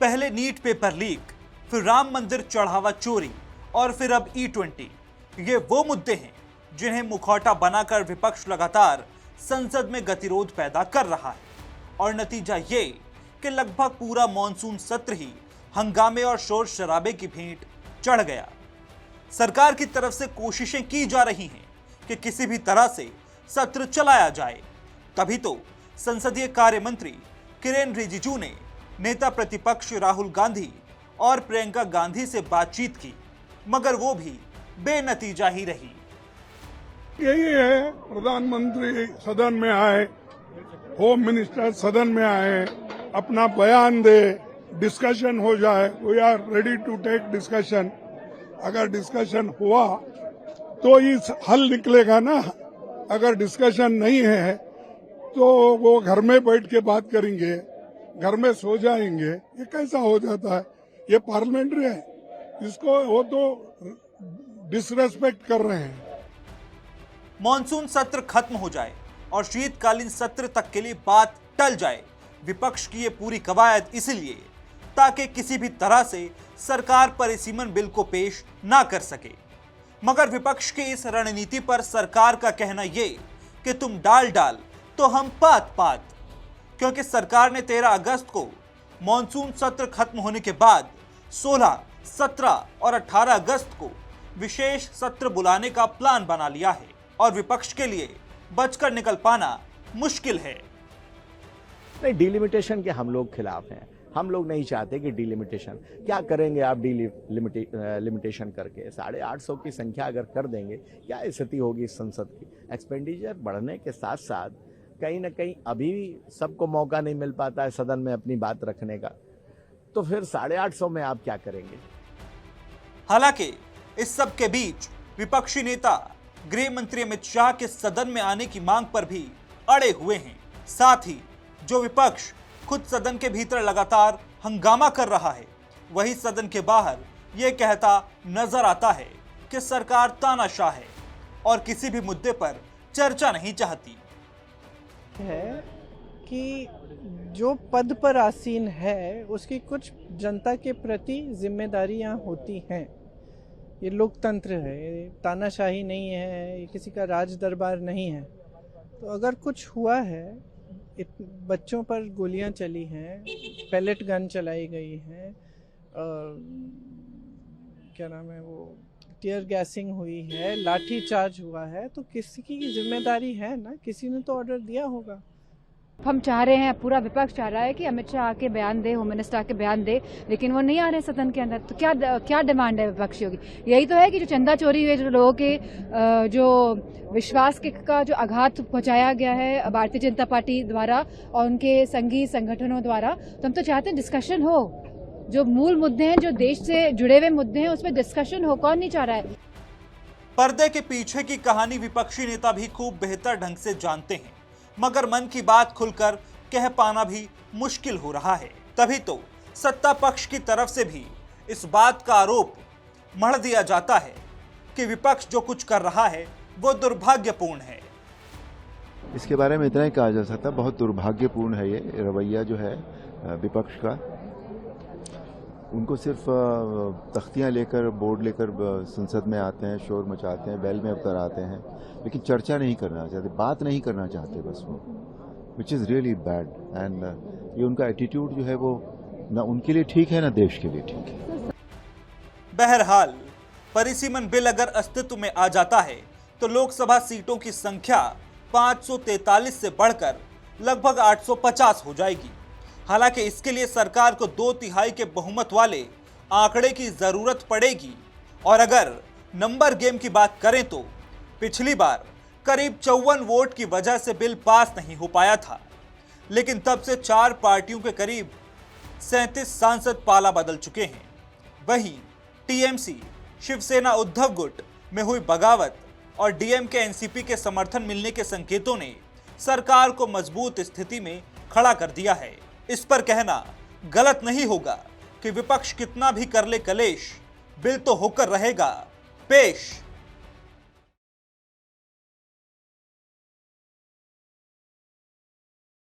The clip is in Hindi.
पहले नीट पेपर लीक, फिर राम मंदिर चढ़ावा चोरी और फिर अब E20। ये वो मुद्दे हैं जिन्हें मुखौटा बनाकर विपक्ष लगातार संसद में गतिरोध पैदा कर रहा है और नतीजा ये कि लगभग पूरा मॉनसून सत्र ही हंगामे और शोर शराबे की भेंट चढ़ गया। सरकार की तरफ से कोशिशें की जा रही हैं कि किसी भी तरह से सत्र चलाया जाए। तभी तो संसदीय कार्य मंत्री किरेन रिजिजू ने नेता प्रतिपक्ष राहुल गांधी और प्रियंका गांधी से बातचीत की, मगर वो भी बेनतीजा ही रही। यही है, प्रधानमंत्री सदन में आए, होम मिनिस्टर सदन में आए, अपना बयान दे, डिस्कशन हो जाए। We are ready to take discussion. अगर डिस्कशन हुआ तो इस हल निकलेगा ना। अगर डिस्कशन नहीं है तो वो घर में बैठ के बात करेंगे, घर में सो जाएंगे। ये कैसा हो जाता है? ये पार्लियामेंट्री है, इसको वो तो डिसरेस्पेक्ट कर रहे हैं। मॉनसून सत्र खत्म हो जाए और शीतकालीन सत्र तक के लिए बात टल जाए। विपक्ष की ये पूरी कवायद इसलिए ताकि किसी भी तरह से सरकार परिसीमन बिल को पेश ना कर सके। मगर विपक्ष की इस रणनीति पर सरकार का कहना ये कि तुम डाल डाल तो हम पात पात, क्योंकि सरकार ने 13 अगस्त को मॉनसून सत्र खत्म होने के बाद 16, 17 और 18 अगस्त को विशेष सत्र बुलाने का प्लान बना लिया है और विपक्ष के लिए बचकर निकल पाना मुश्किल है। नहीं, डिलिमिटेशन के हम लोग खिलाफ हैं। हम लोग नहीं चाहते कि डिलिमिटेशन। क्या करेंगे आप डिलिमिटेशन करके? 850 की संख्या अगर कर देंगे, क्या स्थिति होगी संसद की? एक्सपेंडिचर बढ़ने के साथ साथ कहीं ना कहीं अभी सबको मौका नहीं मिल पाता है सदन में अपनी बात रखने का, तो फिर 850 में आप क्या करेंगे? हालांकि इस सब के बीच विपक्षी नेता गृह मंत्री अमित शाह के सदन में आने की मांग पर भी अड़े हुए हैं। साथ ही जो विपक्ष खुद सदन के भीतर लगातार हंगामा कर रहा है, वही सदन के बाहर यह कहता नजर आता है कि सरकार तानाशाह है और किसी भी मुद्दे पर चर्चा नहीं चाहती है कि जो पद पर आसीन है उसकी कुछ जनता के प्रति जिम्मेदारियां होती हैं। ये लोकतंत्र है, ये तानाशाही नहीं है, ये किसी का राज दरबार नहीं है। तो अगर कुछ हुआ है, बच्चों पर गोलियां चली हैं, पैलेट गन चलाई गई हैं, क्या नाम है वो, टीयर गैसिंग हुई है, लाठी चार्ज हुआ है, तो किसी की जिम्मेदारी है ना, किसी ने तो ऑर्डर दिया होगा। हम चाह रहे हैं, पूरा विपक्ष चाह रहा है कि अमित शाह आके बयान दे, होम मिनिस्टर आके बयान दे, लेकिन वो नहीं आ रहे सदन के अंदर। तो क्या डिमांड है विपक्षियों की? यही तो है कि जो चंदा चोरी हुई, जो लोगों के जो विश्वास का जो आघात पहुंचाया गया है भारतीय जनता पार्टी द्वारा और उनके संघीय संगठनों द्वारा, तो हम तो चाहते हैं डिस्कशन हो। जो मूल मुद्दे हैं, जो देश से जुड़े हुए मुद्दे हैं, उसमें डिस्कशन हो। कौन नहीं चाह रहा है? पर्दे के पीछे की कहानी विपक्षी नेता भी खूब बेहतर ढंग से जानते हैं, मगर मन की बात खुलकर कह पाना भी मुश्किल हो रहा है। तभी तो सत्ता पक्ष की तरफ से भी इस बात का आरोप मढ़ दिया जाता है कि विपक्ष जो कुछ कर रहा है वो दुर्भाग्यपूर्ण है। इसके बारे में इतना ही कहा जा सकता है, बहुत दुर्भाग्यपूर्ण है ये रवैया जो है विपक्ष का। उनको सिर्फ तख्तियां लेकर, बोर्ड लेकर संसद में आते हैं, शोर मचाते हैं, वेल में उतर आते हैं, लेकिन चर्चा नहीं करना चाहते, बात नहीं करना चाहते बस वो, which is really bad. And ये उनका एटीट्यूड जो है वो ना उनके लिए ठीक है ना देश के लिए ठीक है। बहरहाल परिसीमन बिल अगर अस्तित्व में आ जाता है तो लोकसभा सीटों की संख्या 543 से बढ़कर लगभग 850 हो जाएगी। हालांकि इसके लिए सरकार को 2/3 के बहुमत वाले आंकड़े की जरूरत पड़ेगी। और अगर नंबर गेम की बात करें तो पिछली बार करीब 54 वोट की वजह से बिल पास नहीं हो पाया था, लेकिन तब से 4 पार्टियों के करीब 37 सांसद पाला बदल चुके हैं। वहीं टीएमसी, शिवसेना, उद्धव गुट में हुई बगावत और डीएमके एनसीपी के समर्थन मिलने के संकेतों ने सरकार को मजबूत स्थिति में खड़ा कर दिया है। इस पर कहना गलत नहीं होगा कि विपक्ष कितना भी कर ले कलेश, बिल तो होकर रहेगा पेश।